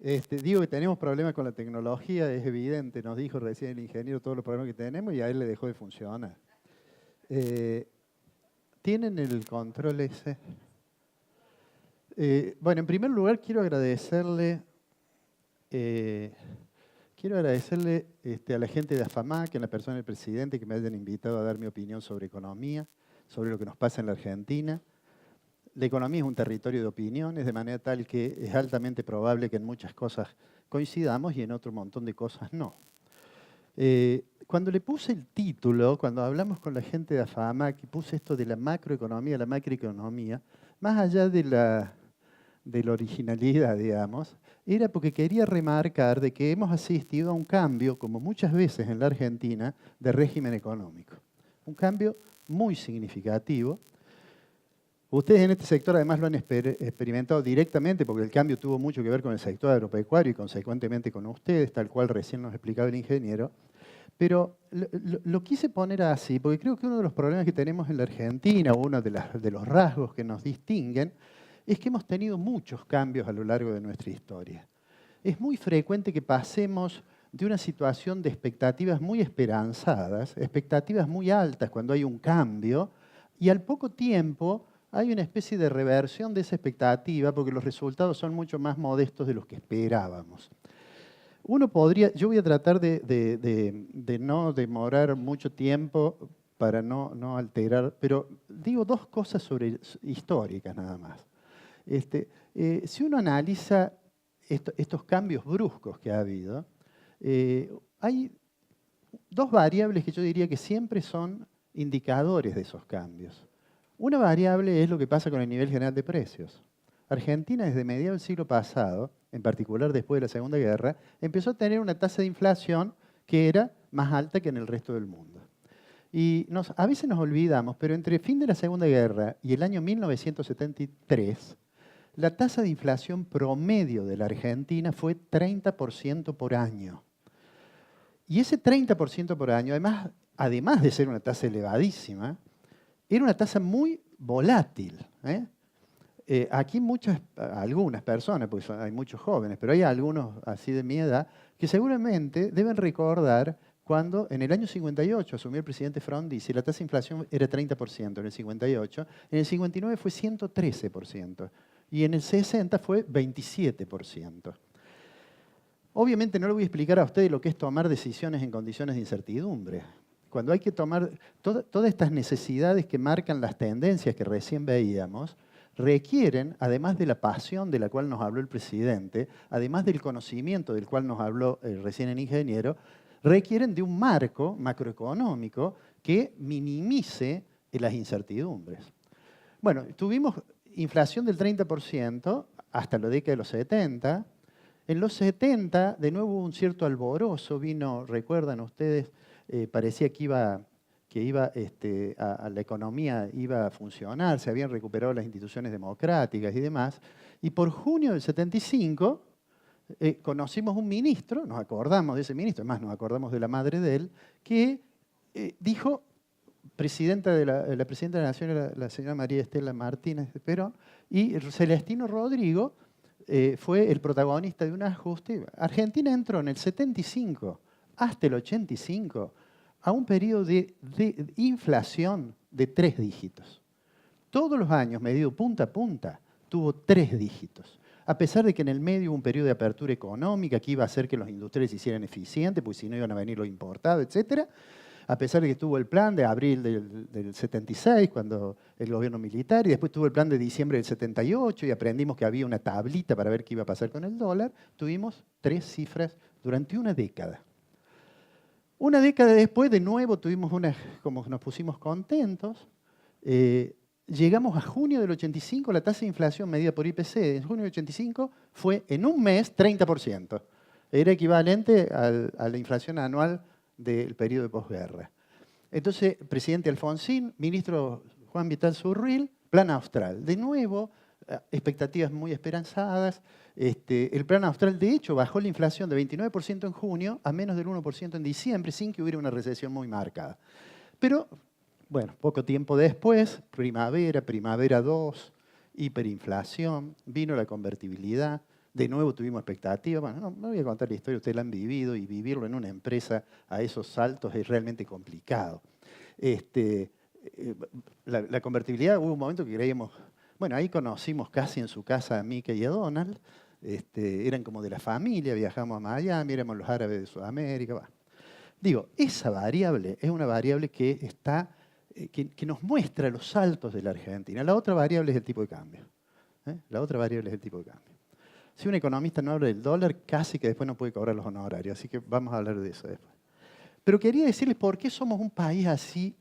Digo que tenemos problemas con la tecnología, es evidente, nos dijo recién el ingeniero todos los problemas que tenemos y a él le dejó de funcionar. ¿Tienen el control ese? Bueno, en primer lugar quiero agradecerle a la gente de AFAMAC, en la persona del presidente, que me hayan invitado a dar mi opinión sobre economía, sobre lo que nos pasa en la Argentina. La economía es un territorio de opiniones, de manera tal que es altamente probable que en muchas cosas coincidamos y en otro montón de cosas no. Cuando le puse el título, cuando hablamos con la gente de AFAMAC, y puse esto de la macroeconomía, la macroeconomía, más allá de la originalidad, digamos, era porque quería remarcar de que hemos asistido a un cambio, como muchas veces en la Argentina, de régimen económico. Un cambio muy significativo. Ustedes en este sector además lo han experimentado directamente porque el cambio tuvo mucho que ver con el sector agropecuario y consecuentemente con ustedes, tal cual recién nos explicaba el ingeniero. Pero lo quise poner así porque creo que uno de los problemas que tenemos en la Argentina, uno de los rasgos que nos distinguen, es que hemos tenido muchos cambios a lo largo de nuestra historia. Es muy frecuente que pasemos de una situación de expectativas muy esperanzadas, expectativas muy altas cuando hay un cambio, y al poco tiempo hay una especie de reversión de esa expectativa porque los resultados son mucho más modestos de los que esperábamos. Yo voy a tratar de no demorar mucho tiempo para no alterar, pero digo dos cosas históricas nada más. Si uno analiza estos cambios bruscos que ha habido, hay dos variables que yo diría que siempre son indicadores de esos cambios. Una variable es lo que pasa con el nivel general de precios. Argentina desde mediados del siglo pasado, en particular después de la Segunda Guerra, empezó a tener una tasa de inflación que era más alta que en el resto del mundo. Y a veces nos olvidamos, pero entre el fin de la Segunda Guerra y el año 1973, la tasa de inflación promedio de la Argentina fue 30% por año. Y ese 30% por año, además de ser una tasa elevadísima, era una tasa muy volátil. Aquí algunas personas, porque hay muchos jóvenes, pero hay algunos así de mi edad, que seguramente deben recordar cuando en el año 58 asumió el presidente Frondizi, la tasa de inflación era 30% en el 58, en el 59 fue 113% y en el 60 fue 27%. Obviamente no le voy a explicar a ustedes lo que es tomar decisiones en condiciones de incertidumbre. Cuando hay que tomar todas estas necesidades que marcan las tendencias que recién veíamos, requieren, además de la pasión de la cual nos habló el presidente, además del conocimiento del cual nos habló recién el ingeniero, requieren de un marco macroeconómico que minimice las incertidumbres. Bueno, tuvimos inflación del 30% hasta la década de los 70. En los 70, de nuevo hubo un cierto alborozo, recuerdan ustedes, parecía que la economía iba a funcionar, se habían recuperado las instituciones democráticas y demás. Y por junio del 75 conocimos un ministro, nos acordamos de ese ministro, además nos acordamos de la madre de él, que dijo, la presidenta de la Nación era la señora María Estela Martínez de Perón, y Celestino Rodrigo fue el protagonista de un ajuste. Argentina entró en el 75 hasta el 85 a un periodo de inflación de 3 dígitos. Todos los años, medido punta a punta, tuvo 3 dígitos. A pesar de que en el medio hubo un periodo de apertura económica que iba a hacer que los industriales se hicieran eficientes, porque si no iban a venir los importados, etc. A pesar de que tuvo el plan de abril del 76, cuando el gobierno militar, y después tuvo el plan de diciembre del 78, y aprendimos que había una tablita para ver qué iba a pasar con el dólar, tuvimos 3 cifras durante una década. Una década después, de nuevo, como nos pusimos contentos, llegamos a junio del 85, la tasa de inflación medida por IPC en junio del 85 fue en un mes 30%. Era equivalente a la inflación anual del periodo de posguerra. Entonces, presidente Alfonsín, ministro Juan Vital Surril, plan austral. De nuevo, expectativas muy esperanzadas. El plan austral, de hecho, bajó la inflación de 29% en junio a menos del 1% en diciembre, sin que hubiera una recesión muy marcada. Pero, bueno, poco tiempo después, primavera 2, hiperinflación, vino la convertibilidad, De nuevo tuvimos expectativas. Bueno, no voy a contar la historia, ustedes la han vivido y vivirlo en una empresa a esos saltos es realmente complicado. La convertibilidad, hubo un momento que creíamos, bueno, ahí conocimos casi en su casa a Mickey y a Donald, eran como de la familia, viajamos a Miami, éramos los árabes de Sudamérica. Bueno. Digo, esa variable es una variable que nos muestra los saltos de la Argentina. La otra variable es el tipo de cambio. La otra variable es el tipo de cambio. Si un economista no habla del dólar, casi que después no puede cobrar los honorarios, así que vamos a hablar de eso después. Pero quería decirles por qué somos un país así,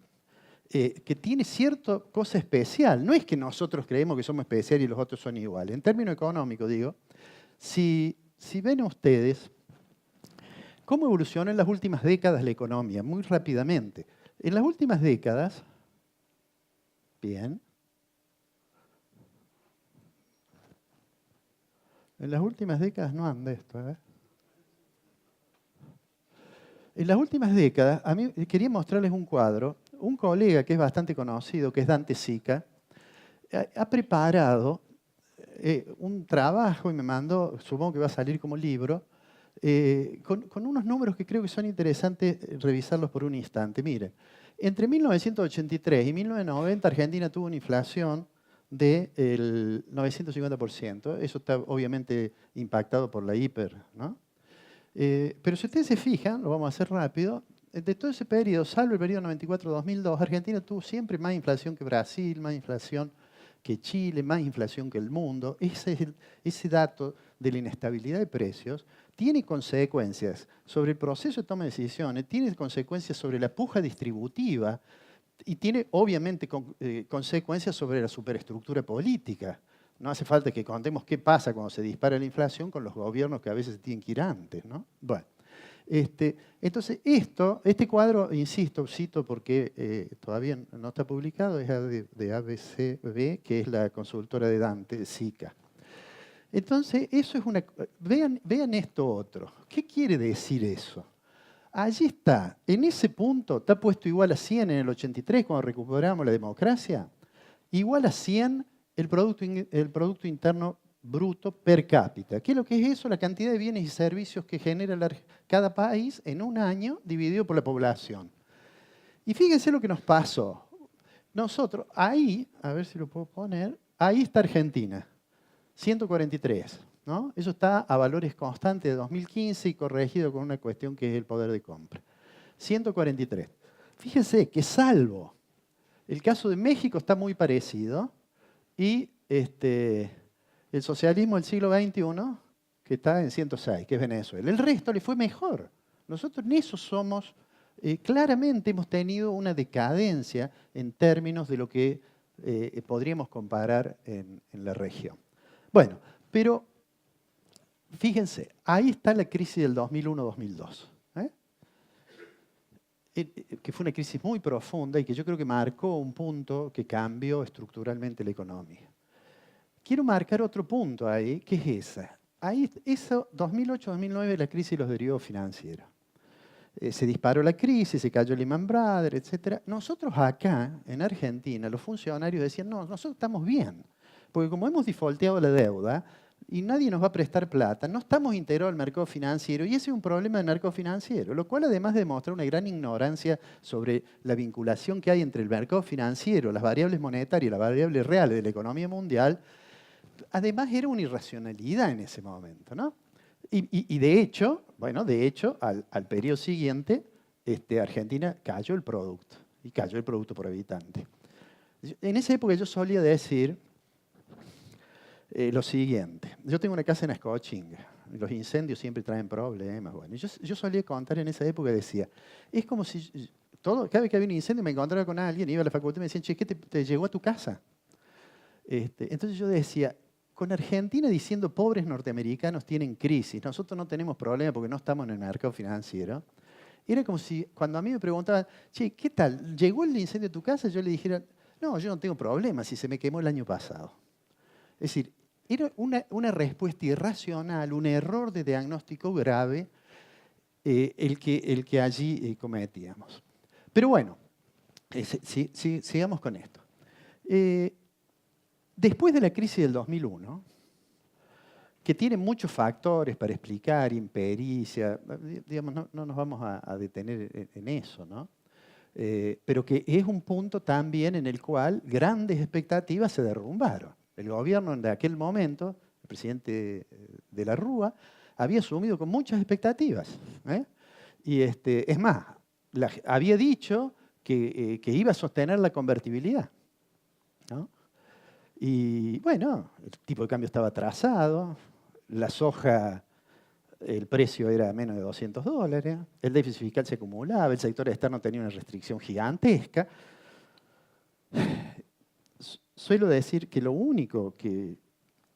que tiene cierta cosa especial. No es que nosotros creemos que somos especiales y los otros son iguales. En términos económicos, digo, si ven ustedes cómo evolucionó en las últimas décadas la economía, muy rápidamente. En las últimas décadas, bien, en las últimas décadas no anda esto, ¿eh? En las últimas décadas, a mí quería mostrarles un cuadro. Un colega que es bastante conocido, que es Dante Sica, ha preparado un trabajo y me mandó, supongo que va a salir como libro, con unos números que creo que son interesantes revisarlos por un instante. Miren, entre 1983 y 1990 Argentina tuvo una inflación del 950%. Eso está obviamente impactado por la hiper, ¿no? Pero si ustedes se fijan, lo vamos a hacer rápido, de todo ese periodo, salvo el periodo 94-2002, Argentina tuvo siempre más inflación que Brasil, más inflación que Chile, más inflación que el mundo. Ese dato de la inestabilidad de precios tiene consecuencias sobre el proceso de toma de decisiones, tiene consecuencias sobre la puja distributiva y tiene obviamente consecuencias sobre la superestructura política. No hace falta que contemos qué pasa cuando se dispara la inflación con los gobiernos que a veces tienen que ir antes, ¿no? Bueno, entonces este cuadro, insisto, cito porque todavía no está publicado, es de ABCB, que es la consultora de Dante, SICA. Entonces, eso es una... Vean esto otro. ¿Qué quiere decir eso? Allí está, en ese punto, está puesto igual a 100 en el 83, cuando recuperamos la democracia, igual a 100 el Producto Interno Bruto per cápita. ¿Qué es lo que es eso? La cantidad de bienes y servicios que genera cada país en un año dividido por la población. Y fíjense lo que nos pasó. Nosotros, ahí, a ver si lo puedo poner, ahí está Argentina, 143. ¿No? Eso está a valores constantes de 2015 y corregido con una cuestión que es el poder de compra. 143. Fíjense que salvo el caso de México está muy parecido y el socialismo del siglo XXI, que está en 106, que es Venezuela. El resto le fue mejor. Nosotros en eso somos, claramente hemos tenido una decadencia en términos de lo que podríamos comparar en la región. Bueno, pero fíjense, ahí está la crisis del 2001-2002. Que fue una crisis muy profunda y que yo creo que marcó un punto que cambió estructuralmente la economía. Quiero marcar otro punto ahí, que es esa. Ahí, eso, 2008-2009, la crisis de los derivados financieros. Se disparó la crisis, se cayó Lehman Brothers, etc. Nosotros acá, en Argentina, los funcionarios decían, no, nosotros estamos bien. Porque como hemos defaulteado la deuda, y nadie nos va a prestar plata, no estamos integrados al mercado financiero y ese es un problema del mercado financiero, lo cual además demuestra una gran ignorancia sobre la vinculación que hay entre el mercado financiero, las variables monetarias y las variables reales de la economía mundial, además era una irracionalidad en ese momento, ¿no? Y de hecho, bueno, al periodo siguiente, Argentina cayó el producto, y cayó el producto por habitante. En esa época yo solía decir lo siguiente. Yo tengo una casa en Escochinga. Los incendios siempre traen problemas. Bueno, yo solía contar en esa época, decía, es como si cada vez que había un incendio me encontraba con alguien, iba a la facultad y me decían, che, ¿qué te llegó a tu casa? Entonces yo decía, con Argentina diciendo pobres norteamericanos tienen crisis, nosotros no tenemos problema porque no estamos en el mercado financiero, era como si cuando a mí me preguntaban, che, ¿qué tal? ¿Llegó el incendio a tu casa? Yo le dijera, no, yo no tengo problema si se me quemó el año pasado. Es decir, era una respuesta irracional, un error de diagnóstico grave el que allí cometíamos. Pero bueno, sigamos con esto. Después de la crisis del 2001, que tiene muchos factores para explicar, impericia, digamos, no nos vamos a detener en eso, ¿no? Pero que es un punto también en el cual grandes expectativas se derrumbaron. El gobierno de aquel momento, el presidente de la Rúa, había asumido con muchas expectativas. Y es más, había dicho que iba a sostener la convertibilidad, ¿no? Y bueno, el tipo de cambio estaba atrasado, la soja, el precio era menos de $200, el déficit fiscal se acumulaba, el sector externo tenía una restricción gigantesca. Suelo decir que lo único que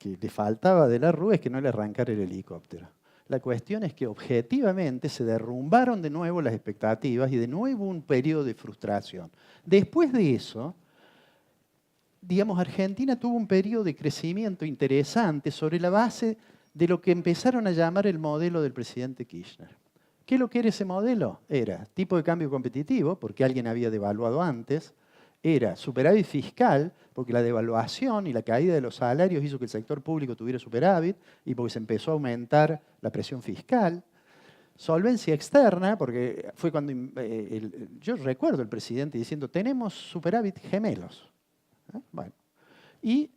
le faltaba de la Rúa es que no le arrancara el helicóptero. La cuestión es que objetivamente se derrumbaron de nuevo las expectativas y de nuevo un periodo de frustración. Después de eso, digamos, Argentina tuvo un periodo de crecimiento interesante sobre la base de lo que empezaron a llamar el modelo del presidente Kirchner. ¿Qué es lo que era ese modelo? Era tipo de cambio competitivo, porque alguien había devaluado antes, era superávit fiscal, porque la devaluación y la caída de los salarios hizo que el sector público tuviera superávit y porque se empezó a aumentar la presión fiscal. Solvencia externa, porque fue cuando yo recuerdo el presidente diciendo, tenemos superávit gemelos. Bueno, y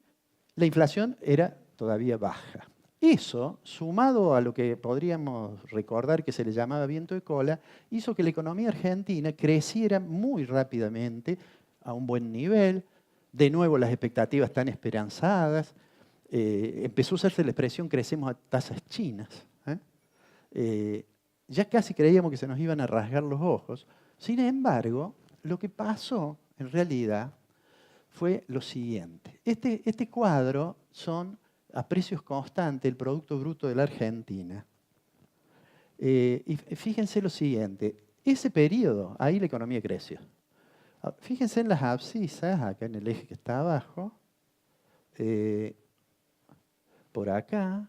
la inflación era todavía baja. Eso, sumado a lo que podríamos recordar que se le llamaba viento de cola, hizo que la economía argentina creciera muy rápidamente a un buen nivel. De nuevo, las expectativas tan esperanzadas. Empezó a usarse la expresión crecemos a tasas chinas. Ya casi creíamos que se nos iban a rasgar los ojos. Sin embargo, lo que pasó en realidad fue lo siguiente. Este cuadro son a precios constantes el Producto Bruto de la Argentina. Y fíjense lo siguiente, ese periodo, ahí la economía creció. Fíjense en las abscisas, acá en el eje que está abajo, por acá,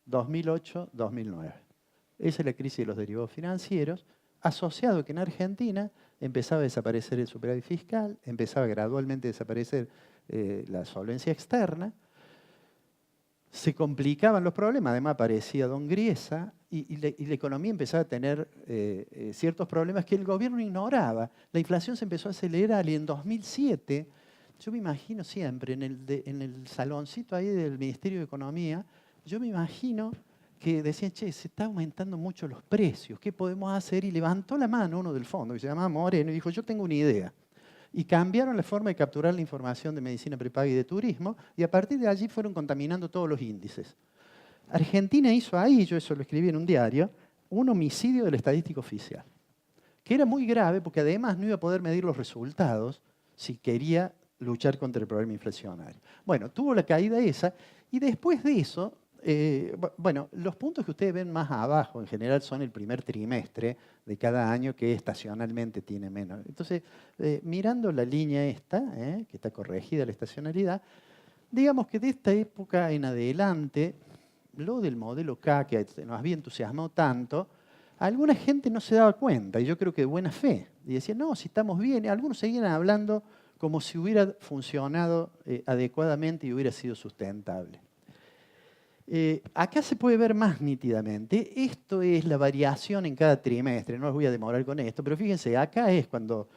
2008-2009. Esa es la crisis de los derivados financieros, asociado a que en Argentina empezaba a desaparecer el superávit fiscal, empezaba gradualmente a desaparecer la solvencia externa, se complicaban los problemas, además aparecía Don Griesa y la economía empezaba a tener ciertos problemas que el gobierno ignoraba. La inflación se empezó a acelerar y en 2007, yo me imagino siempre en el saloncito ahí del Ministerio de Economía, yo me imagino que decían, che, se está aumentando mucho los precios, ¿qué podemos hacer? Y levantó la mano uno del fondo, que se llamaba Moreno, y dijo, yo tengo una idea. Y cambiaron la forma de capturar la información de medicina prepaga y de turismo, y a partir de allí fueron contaminando todos los índices. Argentina hizo ahí, yo eso lo escribí en un diario, un homicidio del estadístico oficial, que era muy grave porque además no iba a poder medir los resultados si quería luchar contra el problema inflacionario. Bueno, tuvo la caída esa, y después de eso, bueno, los puntos que ustedes ven más abajo en general son el primer trimestre de cada año que estacionalmente tiene menos. Entonces, mirando la línea esta, que está corregida la estacionalidad, digamos que de esta época en adelante, lo del modelo K que nos había entusiasmado tanto, alguna gente no se daba cuenta, y yo creo que de buena fe, y decían, no, si estamos bien, y algunos seguían hablando como si hubiera funcionado adecuadamente y hubiera sido sustentable. Acá se puede ver más nítidamente. Esto es la variación en cada trimestre. No les voy a demorar con esto, pero fíjense, acá es cuando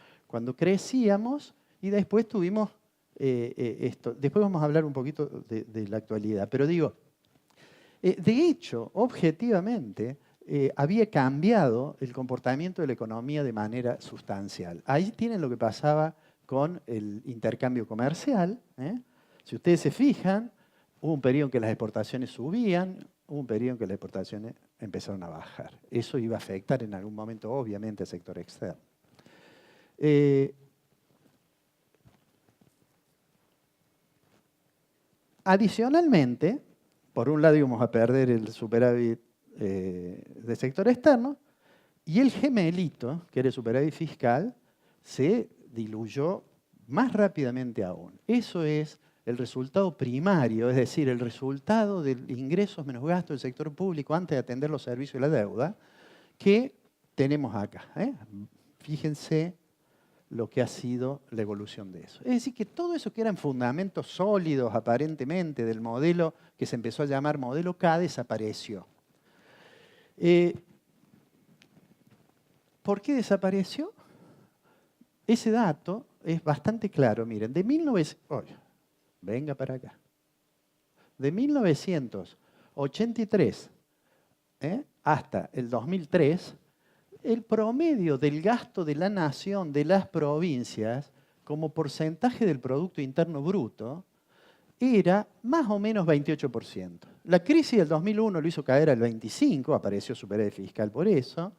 crecíamos y después tuvimos esto. Después vamos a hablar un poquito de la actualidad. Pero digo, de hecho, objetivamente, había cambiado el comportamiento de la economía de manera sustancial. Ahí tienen lo que pasaba con el intercambio comercial. Si ustedes se fijan, hubo un periodo en que las exportaciones subían, hubo un periodo en que las exportaciones empezaron a bajar. Eso iba a afectar en algún momento, obviamente, al sector externo. Adicionalmente, por un lado íbamos a perder el superávit del sector externo y el gemelito, que era el superávit fiscal, se diluyó más rápidamente aún. Eso es el resultado primario, es decir, el resultado de ingresos menos gastos del sector público antes de atender los servicios y la deuda, que tenemos acá. Fíjense lo que ha sido la evolución de eso. Es decir, que todo eso que eran fundamentos sólidos aparentemente del modelo que se empezó a llamar modelo K desapareció. ¿Por qué desapareció? Ese dato es bastante claro. Miren, de 1983 hasta el 2003, el promedio del gasto de la nación, de las provincias, como porcentaje del Producto Interno Bruto, era más o menos 28%. La crisis del 2001 lo hizo caer al 25%, apareció superávit fiscal por eso,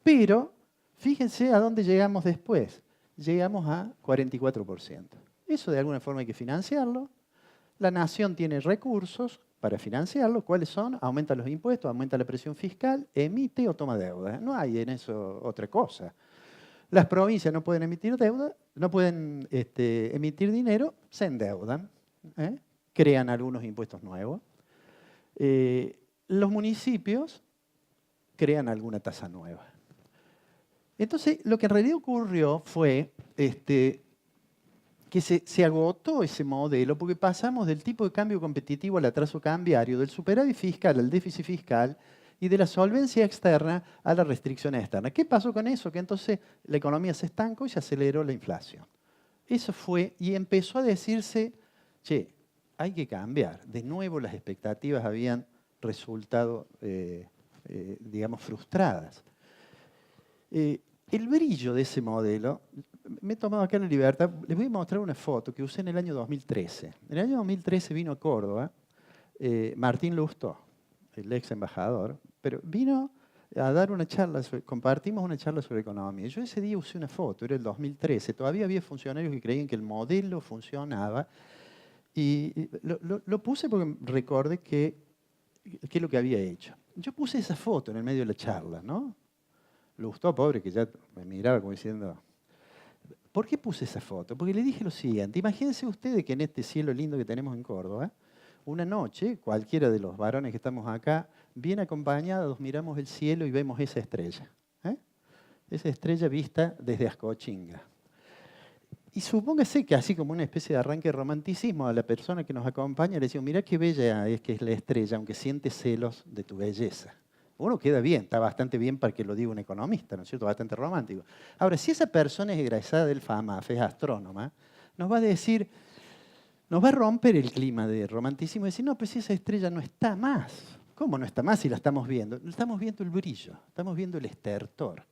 pero fíjense a dónde llegamos después. Llegamos a 44%. Eso de alguna forma hay que financiarlo. La nación tiene recursos para financiarlo. ¿Cuáles son? Aumenta los impuestos, aumenta la presión fiscal, emite o toma deuda. No hay en eso otra cosa. Las provincias no pueden emitir deuda, no pueden emitir dinero, se endeudan, crean algunos impuestos nuevos. Los municipios crean alguna tasa nueva. Entonces, lo que en realidad ocurrió fue que se agotó ese modelo porque pasamos del tipo de cambio competitivo al atraso cambiario, del superávit fiscal al déficit fiscal y de la solvencia externa a la restricción externa. ¿Qué pasó con eso? Que entonces la economía se estancó y se aceleró la inflación. Eso fue, y empezó a decirse, che, hay que cambiar. De nuevo las expectativas habían resultado, digamos, frustradas. El brillo de ese modelo, me he tomado acá la libertad, les voy a mostrar una foto que usé en el año 2013. En el año 2013 vino a Córdoba Martín Lustó, el ex embajador, pero vino a dar una charla, compartimos una charla sobre economía. Yo ese día usé una foto, era el 2013, todavía había funcionarios que creían que el modelo funcionaba y lo puse porque recordé qué es lo que había hecho. Yo puse esa foto en el medio de la charla, ¿no? Lustó, pobre, que ya me miraba como diciendo... ¿Por qué puse esa foto? Porque le dije lo siguiente. Imagínense ustedes que en este cielo lindo que tenemos en Córdoba, una noche, cualquiera de los varones que estamos acá, bien acompañados, miramos el cielo y vemos esa estrella. Esa estrella vista desde Ascochinga. Y supóngase que así como una especie de arranque de romanticismo a la persona que nos acompaña, le decimos, mira qué bella es que es la estrella, aunque siente celos de tu belleza. Uno queda bien, está bastante bien para que lo diga un economista, ¿no es cierto? Bastante romántico. Ahora, si esa persona es egresada del FAMAF, es astrónoma, nos va a decir, nos va a romper el clima de romanticismo y decir, no, pues si esa estrella no está más. ¿Cómo no está más si la estamos viendo? Estamos viendo el brillo, estamos viendo el estertor.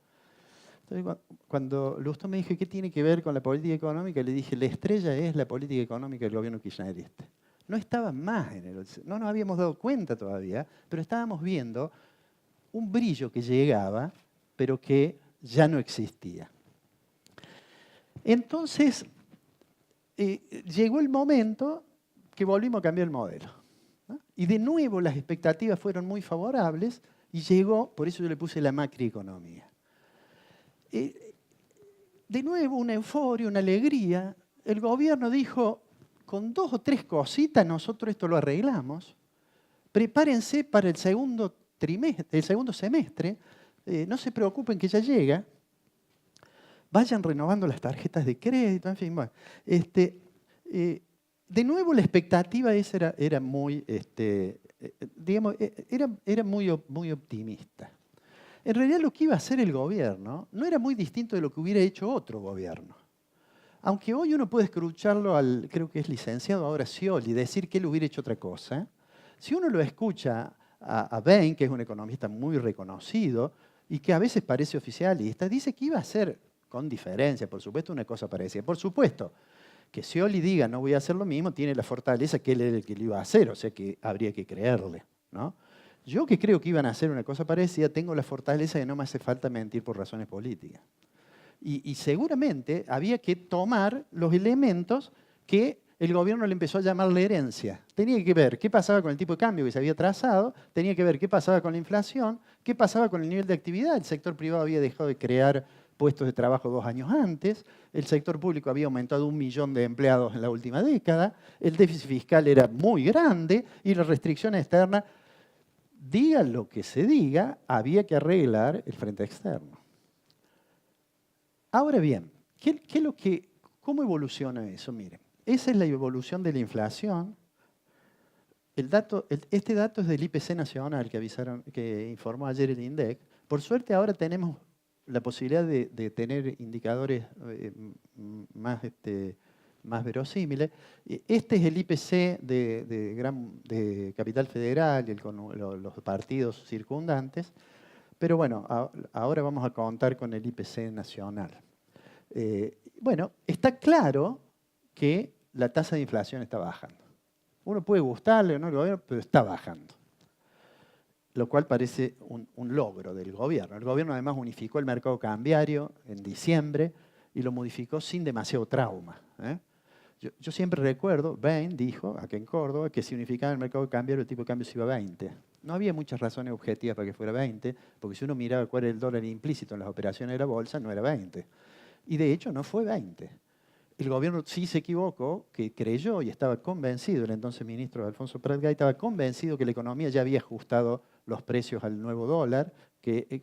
Entonces, cuando Lustó me dijo, ¿qué tiene que ver con la política económica? Le dije, la estrella es la política económica del gobierno kirchnerista. No estaba más en el... No nos habíamos dado cuenta todavía, pero estábamos viendo un brillo que llegaba, pero que ya no existía. Entonces, llegó el momento que volvimos a cambiar el modelo, ¿no? Y de nuevo las expectativas fueron muy favorables y llegó, por eso yo le puse la macroeconomía. De nuevo una euforia, una alegría. El gobierno dijo, con 2 o 3 cositas nosotros esto lo arreglamos. Prepárense para el segundo semestre, no se preocupen que ya llega, vayan renovando las tarjetas de crédito, en fin, bueno. De nuevo la expectativa esa era muy, digamos, era muy optimista. En realidad lo que iba a hacer el gobierno no era muy distinto de lo que hubiera hecho otro gobierno. Aunque hoy uno puede escucharlo al, creo que es licenciado ahora Scioli, decir que él hubiera hecho otra cosa, si uno lo escucha a Bain, que es un economista muy reconocido y que a veces parece oficialista, dice que iba a hacer, con diferencia, por supuesto, una cosa parecida. Por supuesto, que Scioli diga no voy a hacer lo mismo, tiene la fortaleza que él era el que lo iba a hacer, o sea que habría que creerle, ¿no? Yo que creo que iban a hacer una cosa parecida, tengo la fortaleza de que no me hace falta mentir por razones políticas. Y seguramente había que tomar los elementos que el gobierno le empezó a llamar la herencia. Tenía que ver qué pasaba con el tipo de cambio que se había trazado, tenía que ver qué pasaba con la inflación, qué pasaba con el nivel de actividad. El sector privado había dejado de crear puestos de trabajo 2 años antes, el sector público había aumentado 1 millón de empleados en la última década, el déficit fiscal era muy grande y la restricción externa, diga lo que se diga, había que arreglar el frente externo. Ahora bien, ¿Cómo evoluciona eso? Miren, esa es la evolución de la inflación. Este dato es del IPC nacional que informó ayer el INDEC. Por suerte ahora tenemos la posibilidad de tener indicadores más verosímiles. Este es el IPC de Capital Federal y con los partidos circundantes. Pero bueno, ahora vamos a contar con el IPC nacional. Bueno, está claro que la tasa de inflación está bajando. Uno puede gustarle o no al gobierno, pero está bajando. Lo cual parece un logro del gobierno. El gobierno además unificó el mercado cambiario en diciembre y lo modificó sin demasiado trauma. Yo siempre recuerdo, Bain dijo, aquí en Córdoba, que si unificaba el mercado cambiario, el tipo de cambio se iba a 20. No había muchas razones objetivas para que fuera 20, porque si uno miraba cuál era el dólar implícito en las operaciones de la bolsa, no era 20. Y de hecho no fue 20. El gobierno sí se equivocó, que creyó y estaba convencido, el entonces ministro Alfonso Prat-Gay estaba convencido que la economía ya había ajustado los precios al nuevo dólar,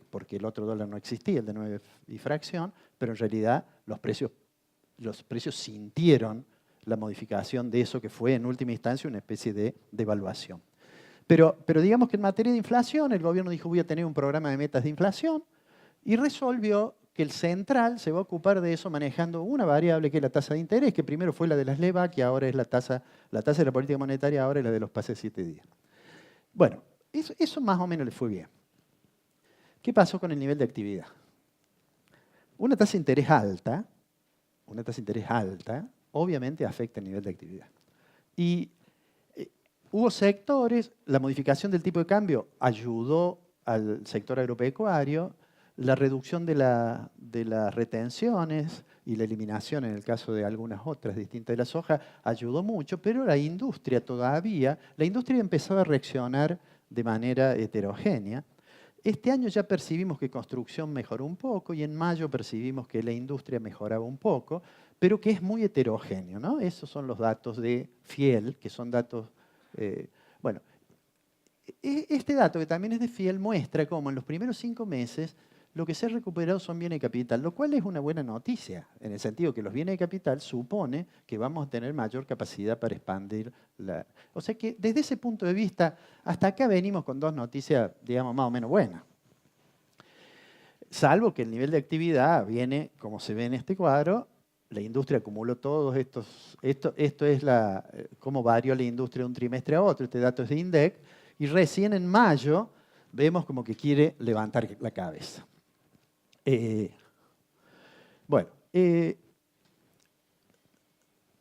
porque el otro dólar no existía, el de 9 y fracción, pero en realidad los precios sintieron la modificación de eso que fue en última instancia una especie de devaluación. Pero digamos que en materia de inflación, el gobierno dijo voy a tener un programa de metas de inflación y resolvió que el central se va a ocupar de eso manejando una variable que es la tasa de interés, que primero fue la de las LEVAC y ahora es la tasa de la política monetaria, ahora es la de los pases de 7 días. Bueno, eso más o menos le fue bien. ¿Qué pasó con el nivel de actividad? Una tasa de interés alta, obviamente afecta el nivel de actividad. Y hubo sectores, la modificación del tipo de cambio ayudó al sector agropecuario, la reducción de las retenciones y la eliminación, en el caso de algunas otras distintas de la soja, ayudó mucho, pero la industria empezaba a reaccionar de manera heterogénea. Este año ya percibimos que construcción mejoró un poco y en mayo percibimos que la industria mejoraba un poco, pero que es muy heterogéneo, ¿no? Esos son los datos de Fiel, que son datos... bueno, este dato, que también es de Fiel, muestra cómo en los primeros 5 meses lo que se ha recuperado son bienes de capital, lo cual es una buena noticia, en el sentido que los bienes de capital supone que vamos a tener mayor capacidad para expandir la... O sea que desde ese punto de vista, hasta acá venimos con 2 noticias, digamos, más o menos buenas. Salvo que el nivel de actividad viene, como se ve en este cuadro, la industria acumuló todos estos... Esto es cómo varió la industria de un trimestre a otro, este dato es de INDEC, y recién en mayo vemos como que quiere levantar la cabeza.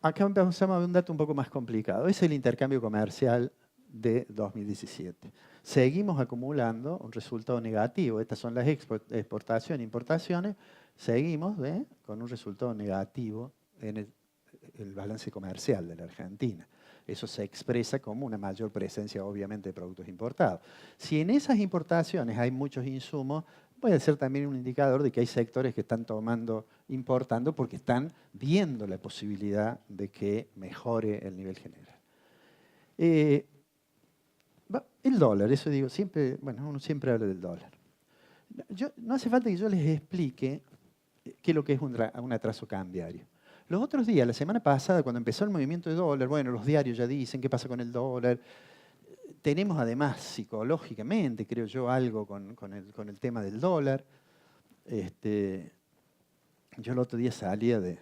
Acá empezamos a ver un dato un poco más complicado. Es el intercambio comercial de 2017. Seguimos acumulando un resultado negativo. Estas son las exportaciones e importaciones. Seguimos con un resultado negativo en el balance comercial de la Argentina. Eso se expresa como una mayor presencia, obviamente, de productos importados. Si en esas importaciones hay muchos insumos, puede ser también un indicador de que hay sectores que están importando porque están viendo la posibilidad de que mejore el nivel general. El dólar, eso digo, uno siempre habla del dólar. No hace falta que yo les explique qué es lo que es un atraso cambiario. Los otros días, la semana pasada, cuando empezó el movimiento de dólar, bueno, los diarios ya dicen qué pasa con el dólar. Tenemos además psicológicamente, creo yo, algo con el tema del dólar. Yo el otro día salía de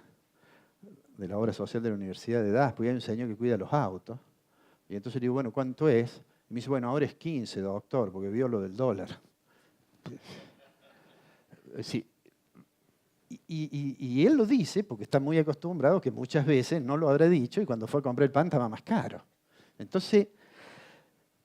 la obra social de la Universidad de DAS, porque hay un señor que cuida los autos. Y entonces le digo, bueno, ¿cuánto es? Y me dice, bueno, ahora es 15, doctor, porque vio lo del dólar. Sí. Y él lo dice porque está muy acostumbrado, que muchas veces no lo habrá dicho y cuando fue a comprar el pan estaba más caro. Entonces,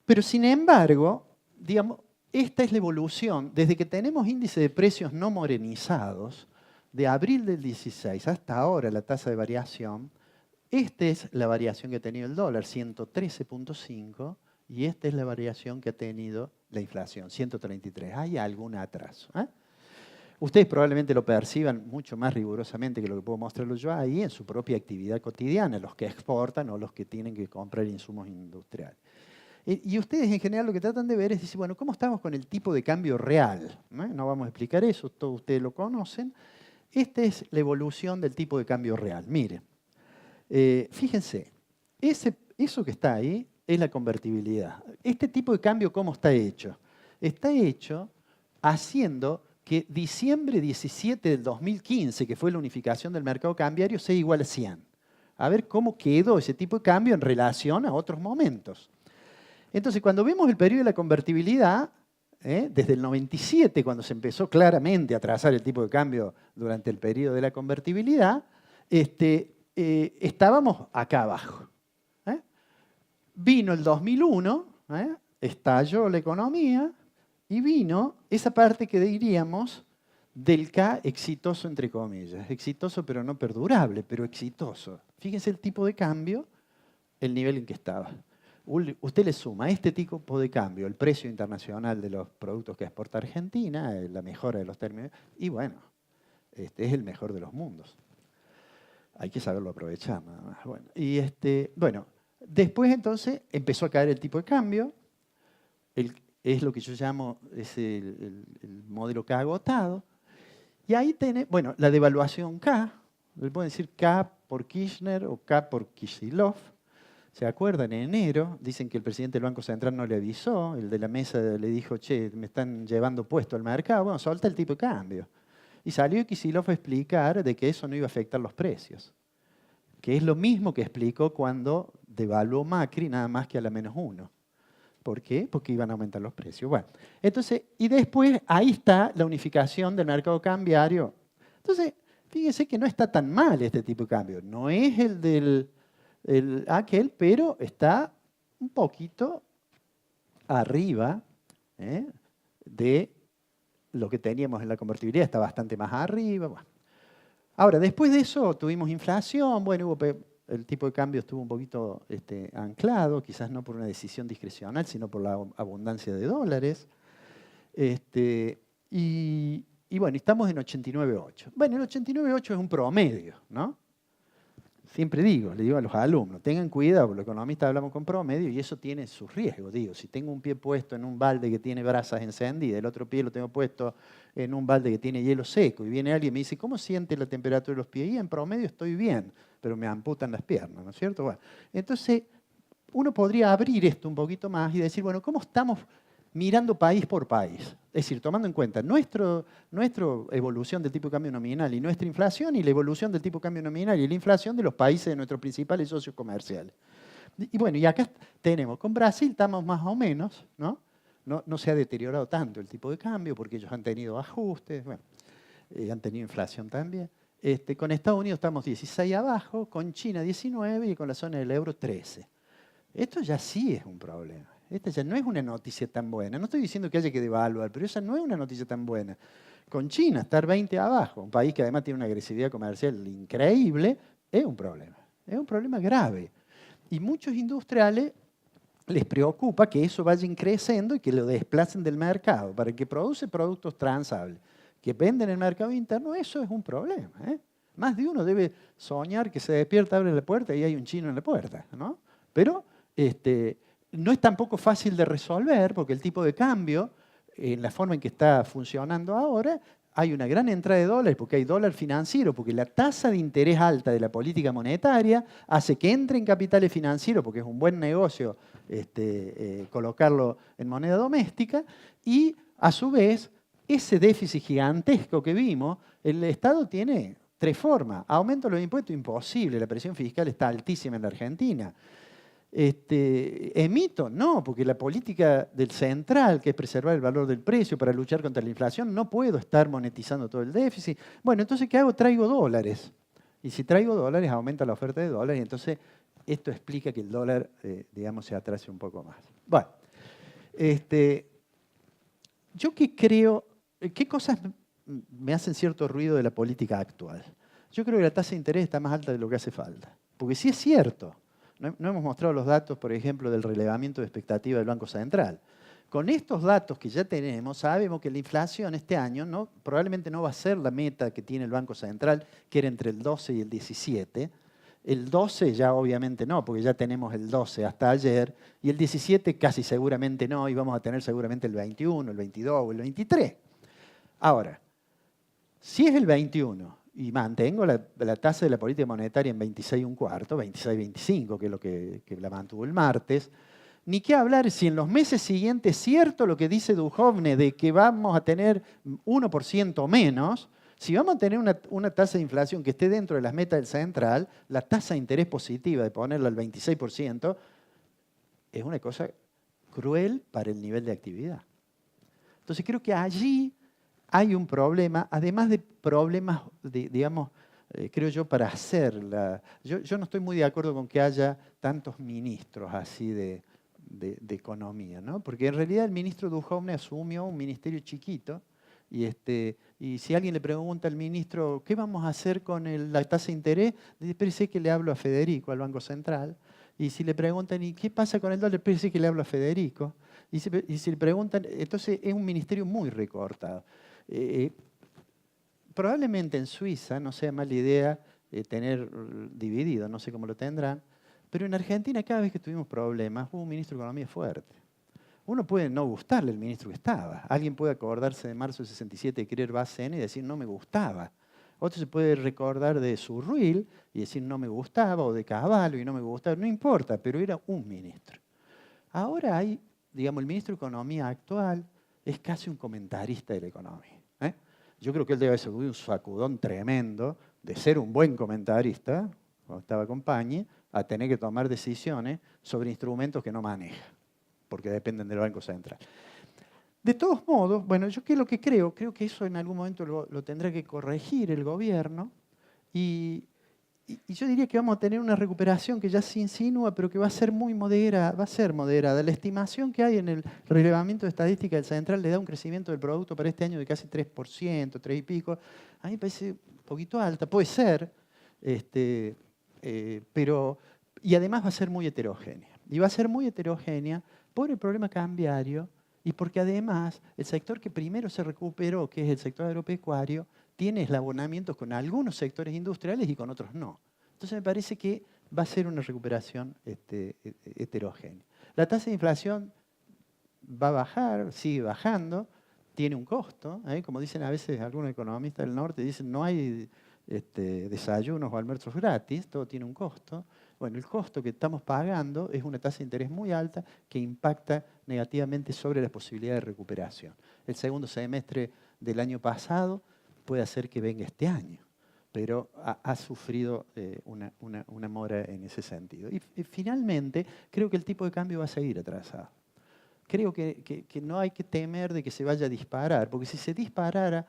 pero sin embargo, digamos, esta es la evolución. Desde que tenemos índice de precios no morenizados, de abril del 16 hasta ahora la tasa de variación, esta es la variación que ha tenido el dólar, 113.5, y esta es la variación que ha tenido la inflación, 133. Hay algún atraso. Ustedes probablemente lo perciban mucho más rigurosamente que lo que puedo mostrarles yo ahí en su propia actividad cotidiana, los que exportan o los que tienen que comprar insumos industriales. Y ustedes en general lo que tratan de ver es decir, bueno, ¿cómo estamos con el tipo de cambio real? No vamos a explicar eso, todos ustedes lo conocen. Esta es la evolución del tipo de cambio real. Miren, fíjense, eso que está ahí es la convertibilidad. Este tipo de cambio, ¿cómo está hecho? Está hecho haciendo que diciembre 17 del 2015, que fue la unificación del mercado cambiario, sea igual a 100. A ver cómo quedó ese tipo de cambio en relación a otros momentos. Entonces, cuando vemos el periodo de la convertibilidad, desde el 97, cuando se empezó claramente a trazar el tipo de cambio durante el periodo de la convertibilidad, estábamos acá abajo. Vino el 2001, estalló la economía y vino esa parte que diríamos del K exitoso, entre comillas. Exitoso pero no perdurable, pero exitoso. Fíjense el tipo de cambio, el nivel en que estaba. Usted le suma a este tipo de cambio el precio internacional de los productos que exporta Argentina, la mejora de los términos, y bueno, este es el mejor de los mundos. Hay que saberlo aprovechar, nada más. Bueno, y bueno, después entonces empezó a caer el tipo de cambio, es lo que yo llamo el modelo K agotado, y ahí tiene, bueno, la devaluación K, le pueden decir K por Kirchner o K por Kicillof. ¿Se acuerdan? En enero dicen que el presidente del Banco Central no le avisó, el de la mesa le dijo, che, me están llevando puesto al mercado, bueno, solta el tipo de cambio. Y salió Kicillof a explicar de que eso no iba a afectar los precios, que es lo mismo que explicó cuando devaluó Macri, nada más que a la -1. ¿Por qué? Porque iban a aumentar los precios. Bueno, entonces, y después ahí está la unificación del mercado cambiario. Entonces, fíjense que no está tan mal este tipo de cambio. No es el del aquel, pero está un poquito arriba de lo que teníamos en la convertibilidad, está bastante más arriba. Bueno. Ahora, después de eso tuvimos inflación, bueno, el tipo de cambio estuvo un poquito anclado, quizás no por una decisión discrecional, sino por la abundancia de dólares. Y bueno, estamos en 89.8. Bueno, el 89.8 es un promedio, ¿no? Siempre le digo a los alumnos, tengan cuidado, porque los economistas hablamos con promedio y eso tiene sus riesgos. Digo, si tengo un pie puesto en un balde que tiene brasas encendidas, el otro pie lo tengo puesto en un balde que tiene hielo seco, y viene alguien y me dice, ¿cómo siente la temperatura de los pies? Y en promedio estoy bien, pero me amputan las piernas, ¿no es cierto? Bueno, entonces, uno podría abrir esto un poquito más y decir, bueno, ¿cómo estamos mirando país por país? Es decir, tomando en cuenta nuestra evolución del tipo de cambio nominal y nuestra inflación y la evolución del tipo de cambio nominal y la inflación de los países de nuestros principales socios comerciales. Y bueno, y acá tenemos, con Brasil estamos más o menos, ¿no? No se ha deteriorado tanto el tipo de cambio porque ellos han tenido ajustes, bueno, han tenido inflación también. Con Estados Unidos estamos 16 abajo, con China 19 y con la zona del euro 13. Esto ya sí es un problema. Esta ya no es una noticia tan buena. No estoy diciendo que haya que devaluar, pero esa no es una noticia tan buena. Con China, estar 20 abajo, un país que además tiene una agresividad comercial increíble, es un problema. Es un problema grave. Y muchos industriales les preocupa que eso vaya creciendo y que lo desplacen del mercado. Para el que produce productos transables, que venden en el mercado interno, eso es un problema. Más de uno debe soñar que se despierta, abre la puerta y hay un chino en la puerta, ¿no? Pero no es tampoco fácil de resolver porque el tipo de cambio, en la forma en que está funcionando ahora, hay una gran entrada de dólares porque hay dólar financiero, porque la tasa de interés alta de la política monetaria hace que entre en capitales financieros porque es un buen negocio colocarlo en moneda doméstica y a su vez ese déficit gigantesco que vimos, el Estado tiene tres formas. Aumento de los impuestos, imposible, la presión fiscal está altísima en la Argentina. Emito, no, porque la política del central, que es preservar el valor del precio para luchar contra la inflación, no puedo estar monetizando todo el déficit. Bueno, entonces, ¿qué hago? Traigo dólares. Y si traigo dólares, aumenta la oferta de dólares, y entonces esto explica que el dólar, digamos, se atrase un poco más. Bueno, yo que creo, ¿qué cosas me hacen cierto ruido de la política actual? Yo creo que la tasa de interés está más alta de lo que hace falta. Porque sí es cierto. No hemos mostrado los datos, por ejemplo, del relevamiento de expectativa del Banco Central. Con estos datos que ya tenemos, sabemos que la inflación este año probablemente no va a ser la meta que tiene el Banco Central, que era entre el 12 y el 17. El 12 ya obviamente no, porque ya tenemos el 12 hasta ayer, y el 17 casi seguramente no, y vamos a tener seguramente el 21, el 22 o el 23. Ahora, Si es el 21 y mantengo la tasa de la política monetaria en 26,25, 26,25, que es lo que la mantuvo el martes, ni qué hablar si en los meses siguientes es cierto lo que dice Duhovne de que vamos a tener 1% menos. Si vamos a tener una tasa de inflación que esté dentro de las metas del central, la tasa de interés positiva de ponerla al 26% es una cosa cruel para el nivel de actividad. Entonces creo que allí hay un problema, además de problemas, digamos, creo yo, para hacerla. Yo no estoy muy de acuerdo con que haya tantos ministros así de economía, ¿no? Porque en realidad el ministro Duhovne asumió un ministerio chiquito y si alguien le pregunta al ministro, ¿qué vamos a hacer con la tasa de interés? Dice, espérese que le hablo a Federico, al Banco Central. Y si le preguntan, ¿y qué pasa con el dólar? Espérese que le hablo a Federico. Y si le preguntan, entonces es un ministerio muy recortado. Probablemente en Suiza no sea mala idea tener dividido, no sé cómo lo tendrán, pero en Argentina cada vez que tuvimos problemas hubo un ministro de Economía fuerte. Uno puede no gustarle el ministro que estaba. Alguien puede acordarse de marzo del 67 de querer Bacen y decir no me gustaba. Otro se puede recordar de Surruil y decir no me gustaba, o de Cavallo y no me gustaba. No importa, pero era un ministro. Ahora hay, digamos, el ministro de Economía actual es casi un comentarista de la economía. Yo creo que él debe haber un sacudón tremendo de ser un buen comentarista, cuando estaba con Pañi, a tener que tomar decisiones sobre instrumentos que no maneja, porque dependen del Banco Central. De todos modos, bueno, yo qué es lo que creo que eso en algún momento lo tendrá que corregir el gobierno y yo diría que vamos a tener una recuperación que ya se insinúa, pero que va a ser muy moderada, va a ser moderada. La estimación que hay en el relevamiento de estadística del Central le da un crecimiento del producto para este año de casi 3%, 3 y pico. A mí me parece un poquito alta, puede ser, pero y además va a ser muy heterogénea. Y va a ser muy heterogénea por el problema cambiario y porque además el sector que primero se recuperó, que es el sector agropecuario, tiene eslabonamientos con algunos sectores industriales y con otros no. Entonces me parece que va a ser una recuperación heterogénea. La tasa de inflación va a bajar, sigue bajando, tiene un costo, como dicen a veces algunos economistas del norte, dicen no hay desayunos o almuerzos gratis, todo tiene un costo. Bueno, el costo que estamos pagando es una tasa de interés muy alta que impacta negativamente sobre las posibilidades de recuperación. El segundo semestre del año pasado puede hacer que venga este año, pero ha sufrido una mora en ese sentido. Y finalmente, creo que el tipo de cambio va a seguir atrasado. Creo que no hay que temer de que se vaya a disparar, porque si se disparara,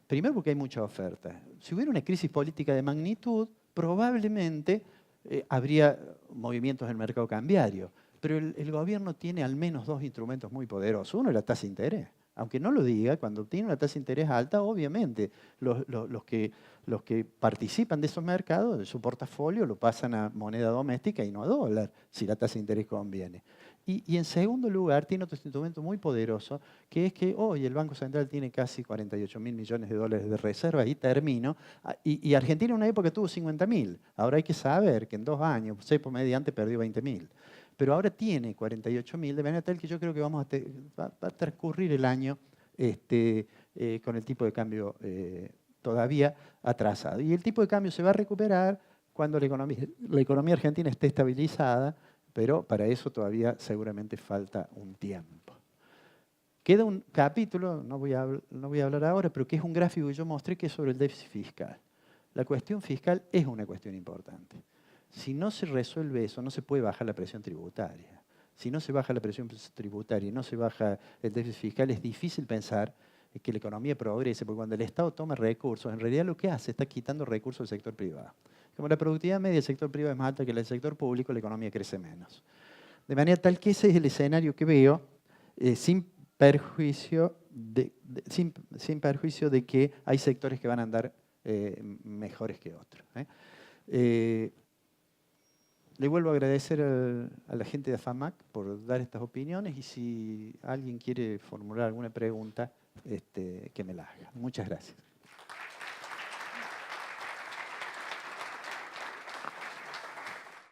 primero porque hay mucha oferta. Si hubiera una crisis política de magnitud, probablemente habría movimientos en el mercado cambiario. Pero el gobierno tiene al menos dos instrumentos muy poderosos. Uno es la tasa de interés. Aunque no lo diga, cuando tiene una tasa de interés alta, obviamente los que participan de esos mercados, de su portafolio, lo pasan a moneda doméstica y no a dólar, si la tasa de interés conviene. Y en segundo lugar, tiene otro instrumento muy poderoso, que es que hoy el Banco Central tiene casi 48.000 millones de dólares de reserva, y termino, y Argentina en una época tuvo 50.000. Ahora hay que saber que en 2 años, cepo mediante, perdió 20.000. Pero ahora tiene 48.000, de manera tal que yo creo que va a transcurrir el año con el tipo de cambio todavía atrasado. Y el tipo de cambio se va a recuperar cuando la economía argentina esté estabilizada, pero para eso todavía seguramente falta un tiempo. Queda un capítulo, no voy a hablar ahora, pero que es un gráfico que yo mostré que es sobre el déficit fiscal. La cuestión fiscal es una cuestión importante. Si no se resuelve eso, no se puede bajar la presión tributaria. Si no se baja la presión tributaria y no se baja el déficit fiscal, es difícil pensar que la economía progrese, porque cuando el Estado toma recursos, en realidad lo que hace está quitando recursos del sector privado. Como la productividad media del sector privado es más alta que la del sector público, la economía crece menos. De manera tal que ese es el escenario que veo, sin perjuicio de que hay sectores que van a andar mejores que otros. Le vuelvo a agradecer a la gente de AFAMAC por dar estas opiniones y si alguien quiere formular alguna pregunta, que me la haga. Muchas gracias.